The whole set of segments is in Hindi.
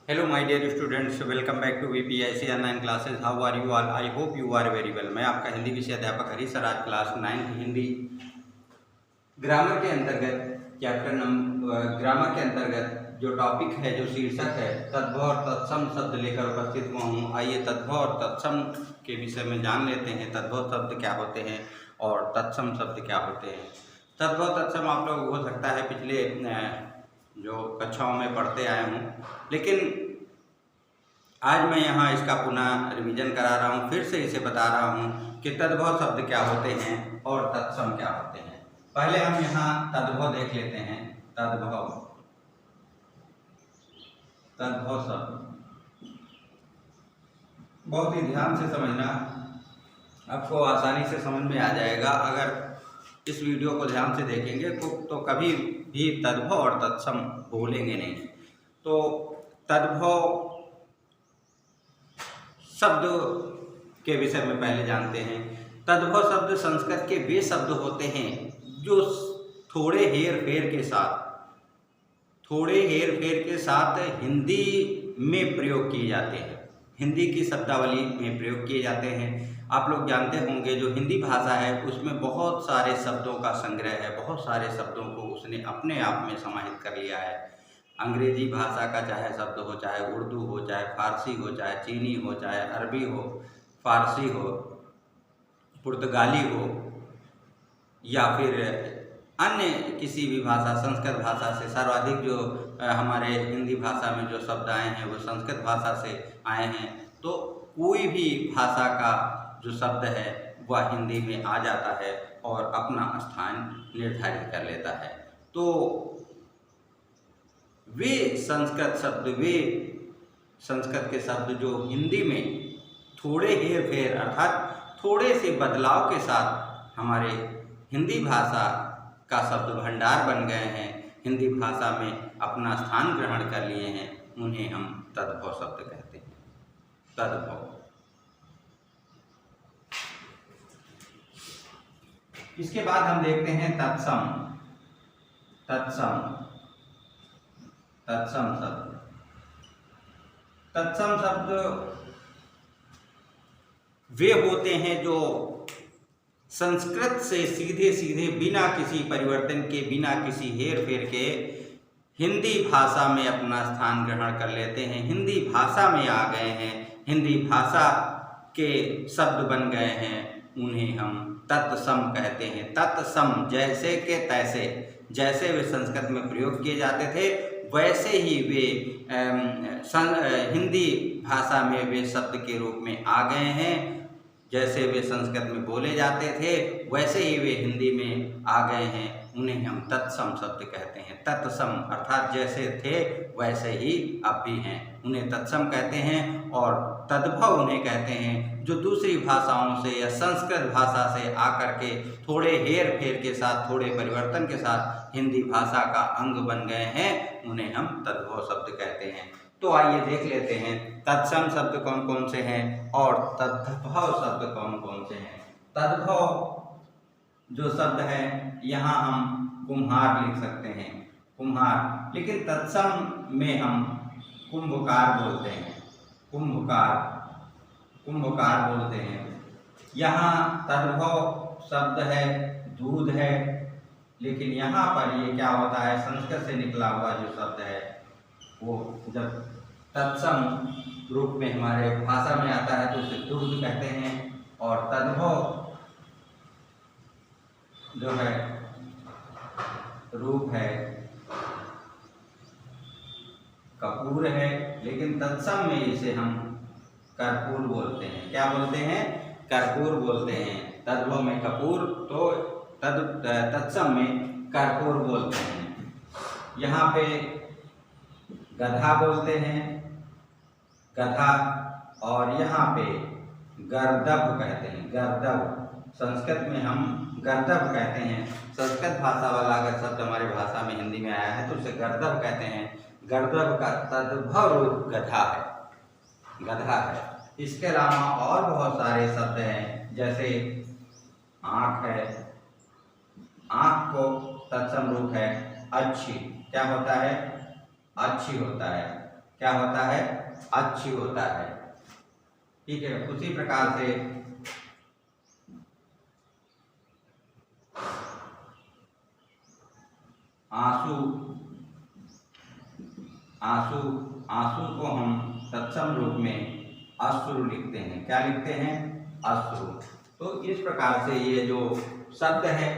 Hello, my dear students. Welcome back to VPIC online classes. How are you all? I hope you are very well. मैं आपका हिंदी विषय अध्यापक हरीश सर आज क्लास 9th हिंदी ग्रामर के अंतर्गत ग्रामर के अंतर्गत जो टॉपिक है, जो शीर्षक है, तद्भव और तत्सम शब्द लेकर उपस्थित हुआ हूँ। आइए तद्भव और तत्सम के विषय में जान लेते हैं। तद्भव शब्द क्या होते हैं और तत्सम शब्द क्या होते हैं। तद्भव तत्सम आप लोग हो सकता है पिछले जो कक्षाओं में पढ़ते आए हूँ, लेकिन आज मैं यहाँ इसका पुनः रिवीजन करा रहा हूँ। फिर से इसे बता रहा हूँ कि तद्भव शब्द क्या होते हैं और तत्सम क्या होते हैं। पहले हम यहाँ तद्भव देख लेते हैं। तद्भव शब्द बहुत ही ध्यान से समझना, आपको आसानी से समझ में आ जाएगा। अगर इस वीडियो को ध्यान से देखेंगे तो कभी भी तद्भव और तत्सम भूलेंगे नहीं। तो तद्भव शब्द के विषय में पहले जानते हैं। तद्भव शब्द संस्कृत के वे शब्द होते हैं जो थोड़े हेर फेर के साथ हिंदी में प्रयोग किए जाते हैं, हिंदी की शब्दावली में प्रयोग किए जाते हैं। आप लोग जानते होंगे जो हिंदी भाषा है उसमें बहुत सारे शब्दों का संग्रह है, बहुत सारे शब्दों को उसने अपने आप में समाहित कर लिया है। अंग्रेजी भाषा का चाहे शब्द हो, चाहे उर्दू हो, चाहे फारसी हो, चाहे चीनी हो, चाहे अरबी हो, फारसी हो, पुर्तगाली हो, या फिर अन्य किसी भी भाषा, संस्कृत भाषा से सर्वाधिक जो हमारे हिंदी भाषा में जो शब्द आए हैं वो संस्कृत भाषा से आए हैं। तो कोई भी भाषा का जो शब्द है वह हिंदी में आ जाता है और अपना स्थान निर्धारित कर लेता है। तो वे संस्कृत के शब्द जो हिंदी में थोड़े हेर फेर अर्थात थोड़े से बदलाव के साथ हमारे हिंदी भाषा का शब्द भंडार बन गए हैं, हिंदी भाषा में अपना स्थान ग्रहण कर लिए हैं, उन्हें हम तद्भव शब्द कहते हैं। तद्भव। इसके बाद हम देखते हैं तत्सम शब्द। तत्सम शब्द वे होते हैं जो संस्कृत से सीधे बिना किसी परिवर्तन के, बिना किसी हेर फेर के हिंदी भाषा में अपना स्थान ग्रहण कर लेते हैं, हिंदी भाषा में आ गए हैं, हिंदी भाषा के शब्द बन गए हैं, उन्हें हम तत्सम कहते हैं। तत्सम जैसे के तैसे, जैसे वे संस्कृत में प्रयोग किए जाते थे वैसे ही वे हिंदी भाषा में वे शब्द के रूप में आ गए हैं। जैसे वे संस्कृत में बोले जाते थे वैसे ही वे हिंदी में आ गए हैं, उन्हें हम तत्सम शब्द कहते हैं। तत्सम अर्थात जैसे थे वैसे ही अब भी हैं, उन्हें तत्सम कहते हैं। और तद्भव उन्हें कहते हैं जो दूसरी भाषाओं से या संस्कृत भाषा से आकर के थोड़े हेर फेर के साथ, थोड़े परिवर्तन के साथ हिंदी भाषा का अंग बन गए हैं, उन्हें हम तद्भव शब्द कहते हैं। तो आइए देख लेते हैं तत्सम शब्द कौन कौन से हैं और तद्भव शब्द कौन कौन से हैं। तद्भव जो शब्द है यहाँ हम कुम्हार लिख सकते हैं, कुम्हार, लेकिन तत्सम में हम कुंभकार बोलते हैं, कुंभकार बोलते हैं। यहाँ तद्भव शब्द है दूध है, लेकिन यहाँ पर ये क्या होता है, संस्कृत से निकला हुआ जो शब्द है वो जब तत्सम रूप में हमारे भाषा में आता है तो उसे दुग्ध कहते हैं। और तद्भव जो है रूप है कपूर है, लेकिन तत्सम में इसे हम कर्पूर बोलते हैं। क्या बोलते हैं? कर्पूर बोलते हैं। तद्भव में कपूर तो तत्सम में कर्पूर बोलते हैं। यहाँ पे गधा बोलते हैं, गधा, और यहाँ पे गर्दभ कहते हैं, गर्दभ। संस्कृत में हम गर्दभ कहते हैं। संस्कृत भाषा वाला अगर शब्द हमारे भाषा में हिंदी में आया है तो उसे गर्दभ कहते हैं। गर्दभ का तद्भव रूप गधा है। इसके अलावा और बहुत सारे शब्द हैं, जैसे आँख है, आँख को तत्सम रूप है अच्छी, क्या होता है? अच्छी होता है। क्या होता है, अच्छी होता है। ठीक है, उसी प्रकार से आंसू, आंसू, आंसू को हम तत्सम रूप में अश्रु लिखते हैं। क्या लिखते हैं, अश्रु। तो इस प्रकार से ये जो शब्द है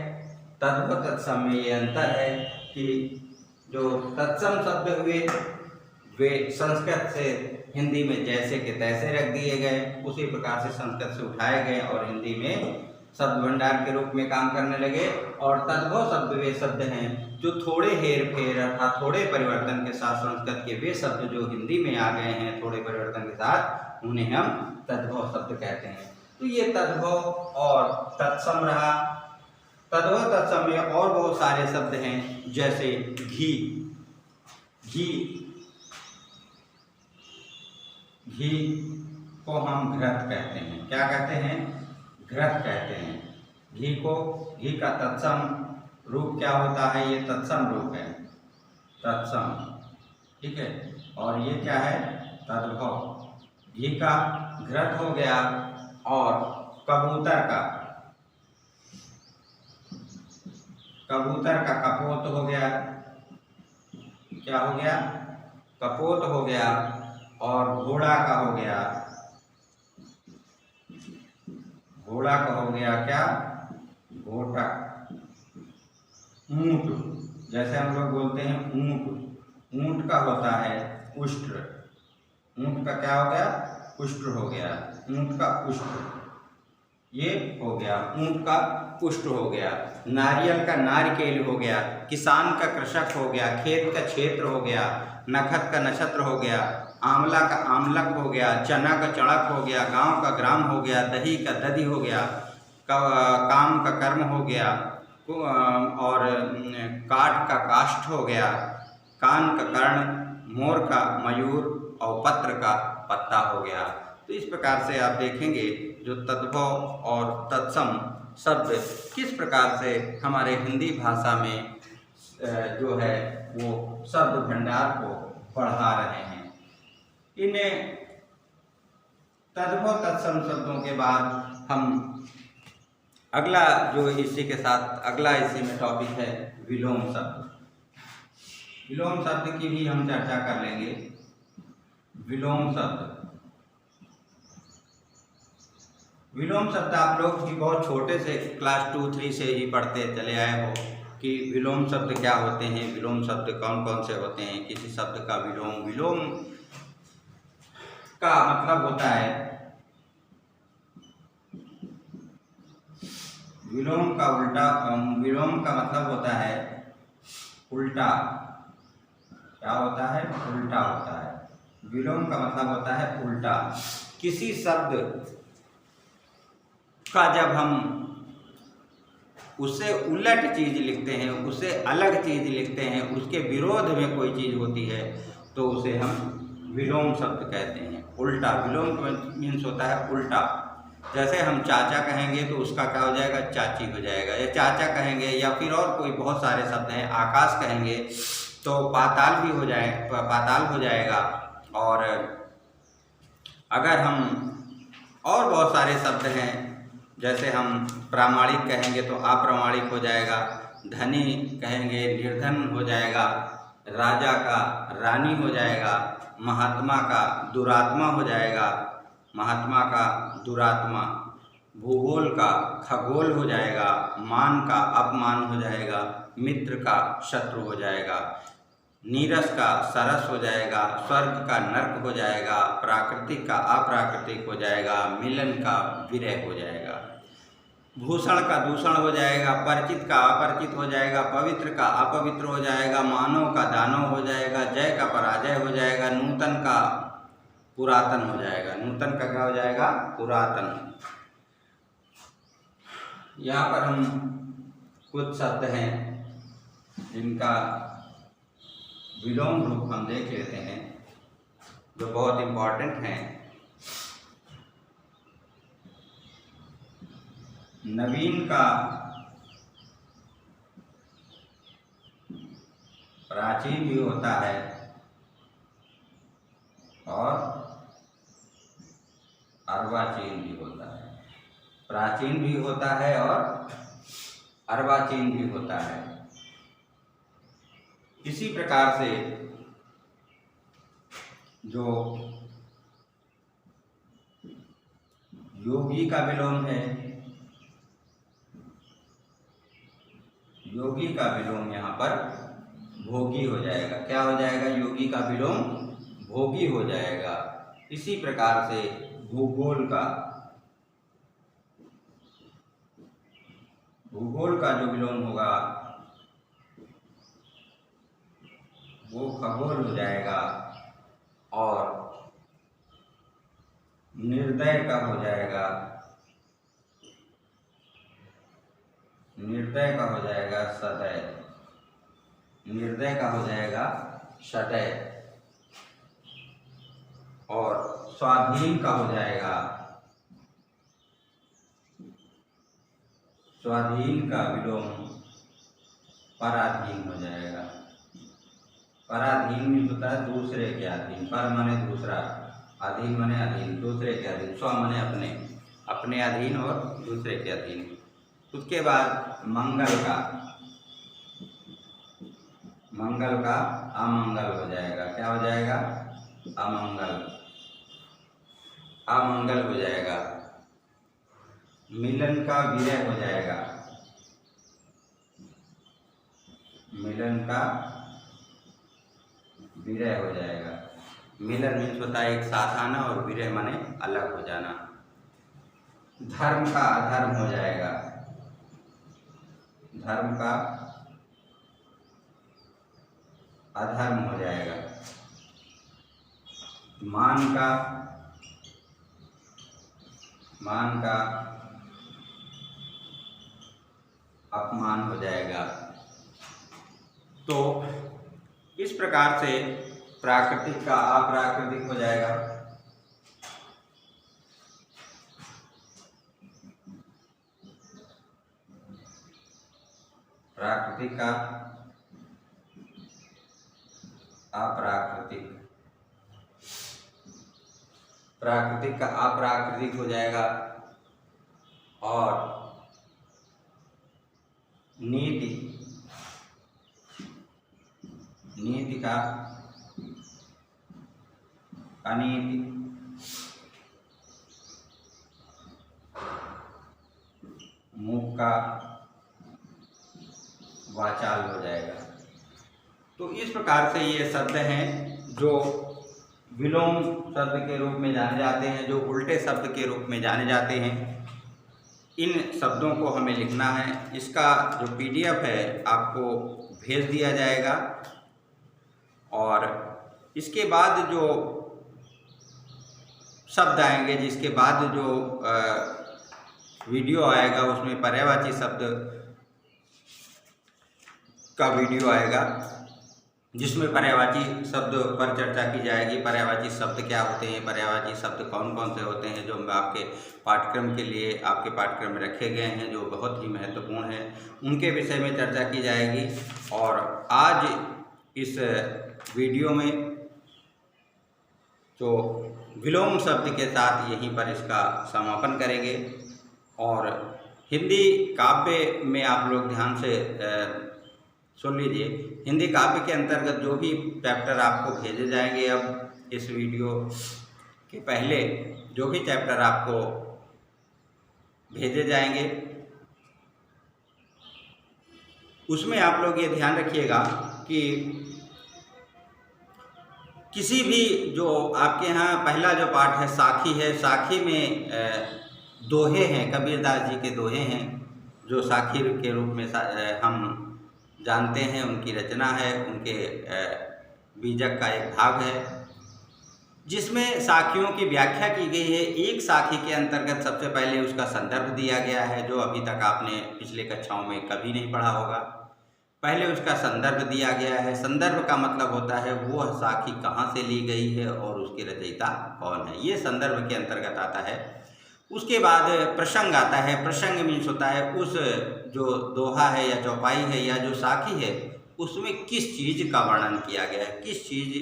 तद्भव तत्सम में ये अंतर है कि जो तत्सम शब्द हुए वे संस्कृत से हिंदी में जैसे के तैसे रख दिए गए, उसी प्रकार से संस्कृत से उठाए गए और हिंदी में शब्द भंडार के रूप में काम करने लगे। और तद्भव शब्द वे शब्द हैं जो थोड़े हेर फेर अर्थात थोड़े परिवर्तन के साथ संस्कृत के वे शब्द जो हिंदी में आ गए हैं थोड़े परिवर्तन के साथ, उन्हें हम तद्भव शब्द कहते हैं। तो ये तद्भव और तत्सम रहा। तद्भव तत्सम में और बहुत सारे शब्द हैं, जैसे घी, घी, घी को हम घृत कहते हैं। क्या कहते हैं, घृत कहते हैं। घी को, घी का तत्सम रूप क्या होता है, ये तत्सम रूप है, तत्सम। ठीक है, और ये क्या है, तद्भव। घी का घृत हो गया और कबूतर का, कबूतर का कपोत हो गया। क्या हो गया, कपोत हो गया। और घोड़ा का हो गया, घोड़ा का हो गया क्या, घोटा। ऊंट, जैसे हम लोग बोलते हैं ऊंट, ऊंट का होता है उष्ट्र। ऊंट का क्या हो गया, उष्ट्र हो गया, ऊंट का उष्ट्र। ये हो गया, ऊंट का उष्ट्र हो गया। नारियल का नारिकेल हो गया, किसान का कृषक हो गया, खेत का क्षेत्र हो गया, नखत का नक्षत्र हो गया, आंवला का आमलक हो गया, चना का चड़क हो गया, गांव का ग्राम हो गया, दही का दधी हो गया, काम का कर्म हो गया, और काठ का काष्ठ हो गया, कान का कर्ण, मोर का मयूर और पत्र का पत्ता हो गया। तो इस प्रकार से आप देखेंगे जो तद्भव और तत्सम शब्द किस प्रकार से हमारे हिंदी भाषा में जो है वो शब्द भंडार को बढ़ा रहे हैं। इन्हें तद्भव तत्सम शब्दों के बाद हम अगला जो इसी के साथ अगला इसी में टॉपिक है विलोम शब्द। विलोम शब्द की भी हम चर्चा कर लेंगे। विलोम शब्द, विलोम शब्द आप लोग भी बहुत छोटे से क्लास 2-3 से ही पढ़ते चले आए हो कि विलोम शब्द क्या होते हैं, विलोम शब्द कौन कौन से होते हैं, किसी शब्द का विलोम, विलोम का मतलब होता है, विलोम का उल्टा, विलोम का मतलब होता है उल्टा। क्या होता है, उल्टा होता है। विलोम का मतलब होता है उल्टा। किसी शब्द का जब हम उससे उलट चीज लिखते हैं, उससे अलग चीज लिखते हैं, उसके विरोध में कोई चीज होती है तो उसे हम विलोम शब्द कहते हैं। उल्टा, विलोम मीन्स होता है उल्टा। जैसे हम चाचा कहेंगे तो उसका क्या हो जाएगा, चाची हो जाएगा, या चाचा कहेंगे या फिर और कोई बहुत सारे शब्द हैं। आकाश कहेंगे तो पाताल भी हो जाए, पाताल हो जाएगा। और अगर हम और बहुत सारे शब्द हैं, जैसे हम प्रामाणिक कहेंगे तो अप्रामाणिक हो जाएगा, धनी कहेंगे निर्धन हो जाएगा, राजा का रानी हो जाएगा, महात्मा का दुरात्मा हो जाएगा, महात्मा का दुरात्मा, भूगोल का खगोल हो जाएगा, मान का अपमान हो जाएगा, मित्र का शत्रु हो जाएगा, नीरस का सरस हो जाएगा, स्वर्ग का नर्क हो जाएगा, प्राकृतिक का अप्राकृतिक हो जाएगा, मिलन का विरह हो जाएगा, भूषण का दूषण हो जाएगा, परिचित का अपरिचित हो जाएगा, पवित्र का अपवित्र हो जाएगा, मानव का दानव हो जाएगा, जय का पराजय हो जाएगा, नूतन का पुरातन हो जाएगा। नूतन का क्या हो जाएगा, पुरातन। यहाँ पर हम कुछ शब्द हैं जिनका विलोम रूप हम देख लेते हैं जो बहुत इम्पोर्टेंट हैं। नवीन का प्राचीन भी होता है और अर्वाचीन भी होता है। प्राचीन भी होता है और अर्वाचीन भी होता है। इसी प्रकार से जो योगी का विलोम है, योगी का विलोम यहाँ पर भोगी हो जाएगा। क्या हो जाएगा? योगी का विलोम भोगी हो जाएगा। इसी प्रकार से भूगोल का जो विलोम होगा वो खगोल हो जाएगा। और निर्दय का हो जाएगा, निर्दय का हो जाएगा सदय, निर्दय का हो जाएगा सदय। और स्वाधीन का हो जाएगा, स्वाधीन का विलोम पराधीन हो जाएगा। पराधीन में होता है दूसरे के अधीन। पर माने दूसरा, अधीन माने अधीन, दूसरे के अधीन। स्व माने अपने, अपने अधीन और दूसरे के अधीन। उसके बाद मंगल का अमंगल हो जाएगा। क्या हो जाएगा? अमंगल, अमंगल हो जाएगा। मिलन का विरह हो जाएगा, मिलन का विरह हो जाएगा। मिलन मीन्स होता है एक साथ आना और विरह माने अलग हो जाना। धर्म का अधर्म हो जाएगा, धर्म का अधर्म हो जाएगा। मान का अपमान हो जाएगा। तो इस प्रकार से प्राकृतिक का अप्राकृतिक हो जाएगा। प्राकृतिक का अप्राकृतिक, प्राकृतिक का अप्राकृतिक हो जाएगा। और नीति, नीति का अनीति, मुख का वाचाल हो जाएगा। तो इस प्रकार से ये शब्द हैं जो विलोम शब्द के रूप में जाने जाते हैं, जो उल्टे शब्द के रूप में जाने जाते हैं। इन शब्दों को हमें लिखना है। इसका जो PDF है आपको भेज दिया जाएगा। और इसके बाद जो शब्द आएंगे, जिसके बाद जो वीडियो आएगा उसमें पर्यायवाची शब्द का वीडियो आएगा, जिसमें पर्यायवाची शब्द पर चर्चा की जाएगी। पर्यायवाची शब्द क्या होते हैं, पर्यायवाची शब्द कौन कौन से होते हैं, जो आपके पाठ्यक्रम के लिए आपके पाठ्यक्रम में रखे गए हैं, जो बहुत ही महत्वपूर्ण है, उनके विषय में चर्चा की जाएगी। और आज इस वीडियो में जो विलोम शब्द के साथ यहीं पर इसका समापन करेंगे। और हिंदी काव्य में आप लोग ध्यान से सुन लीजिए। हिंदी काव्य के अंतर्गत जो भी चैप्टर आपको भेजे जाएंगे, अब इस वीडियो के पहले जो भी चैप्टर आपको भेजे जाएंगे, उसमें आप लोग ये ध्यान रखिएगा कि किसी भी जो आपके यहाँ पहला जो पाठ है साखी है, साखी में दोहे हैं, कबीरदास जी के दोहे हैं, जो साखी के रूप में हम जानते हैं। उनकी रचना है, उनके बीजक का एक भाग है, जिसमें साखियों की व्याख्या की गई है। एक साखी के अंतर्गत सबसे पहले उसका संदर्भ दिया गया है, जो अभी तक आपने पिछले कक्षाओं में कभी नहीं पढ़ा होगा। पहले उसका संदर्भ दिया गया है। संदर्भ का मतलब होता है वो साखी कहाँ से ली गई है और उसके रचयिता कौन है, ये संदर्भ के अंतर्गत आता है। उसके बाद प्रसंग आता है। प्रसंग मीन्स होता है उस जो दोहा है या चौपाई है या जो साखी है, उसमें किस चीज़ का वर्णन किया गया है, किस चीज़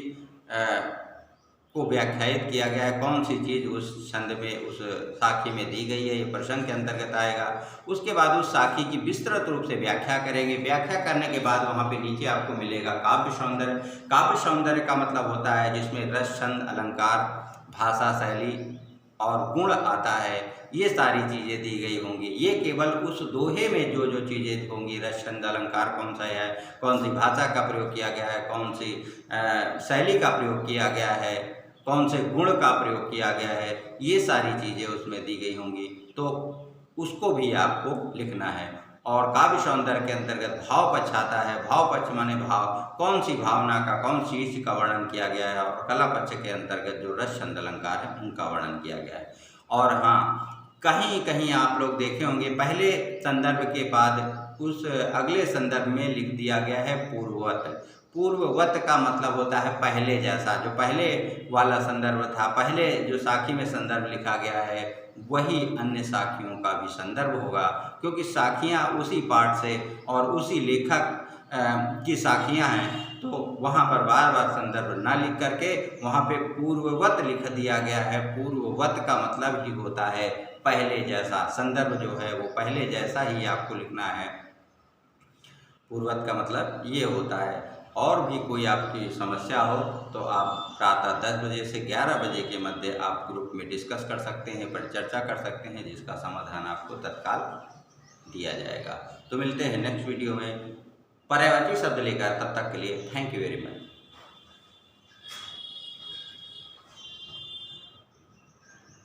को व्याख्यायित किया गया है, कौन सी चीज़ उस छंद में, उस साखी में दी गई है, ये प्रश्न के अंतर्गत आएगा। उसके बाद उस साखी की विस्तृत रूप से व्याख्या करेंगे। व्याख्या करने के बाद वहाँ पे नीचे आपको मिलेगा काव्य सौंदर्य। काव्य सौंदर्य का मतलब होता है जिसमें रस, छंद, अलंकार, भाषा शैली और गुण आता है, ये सारी चीज़ें दी गई होंगी। ये केवल उस दोहे में जो जो चीज़ें होंगी, रस, छंद, अलंकार कौन सा है, कौन सी भाषा का प्रयोग किया गया है, कौन सी शैली का प्रयोग किया गया है, कौन से गुण का प्रयोग किया गया है, ये सारी चीज़ें उसमें दी गई होंगी, तो उसको भी आपको लिखना है। और काव्य सौंदर्य के अंतर्गत भाव पक्ष आता है। भाव पक्ष माने भाव, कौन सी भावना का, कौन सी चीज का वर्णन किया गया है। और कला पक्ष के अंतर्गत जो रस, छंद, अलंकार है उनका वर्णन किया गया है। और हाँ, कहीं कहीं आप लोग देखे होंगे पहले संदर्भ के बाद उस अगले संदर्भ में लिख दिया गया है पूर्ववत। पूर्ववत का मतलब होता है पहले जैसा। जो पहले वाला संदर्भ था, पहले जो साखी में संदर्भ लिखा गया है, वही अन्य साखियों का भी संदर्भ होगा, क्योंकि साखियाँ उसी पाठ से और उसी लेखक की साखियाँ हैं, तो वहाँ पर बार बार संदर्भ ना लिख करके वहाँ पे पूर्ववत लिख दिया गया है। पूर्ववत का मतलब ही होता है पहले जैसा। संदर्भ जो है वो पहले जैसा ही आपको लिखना है। पूर्ववत का मतलब ये होता है। और भी कोई आपकी समस्या हो तो आप प्रातः 10 बजे से 11 बजे के मध्य आप ग्रुप में डिस्कस कर सकते हैं, पर चर्चा कर सकते हैं, जिसका समाधान आपको तत्काल दिया जाएगा। तो मिलते हैं नेक्स्ट वीडियो में पर्यायवाची शब्द लेकर। तब तक के लिए थैंक यू वेरी मच।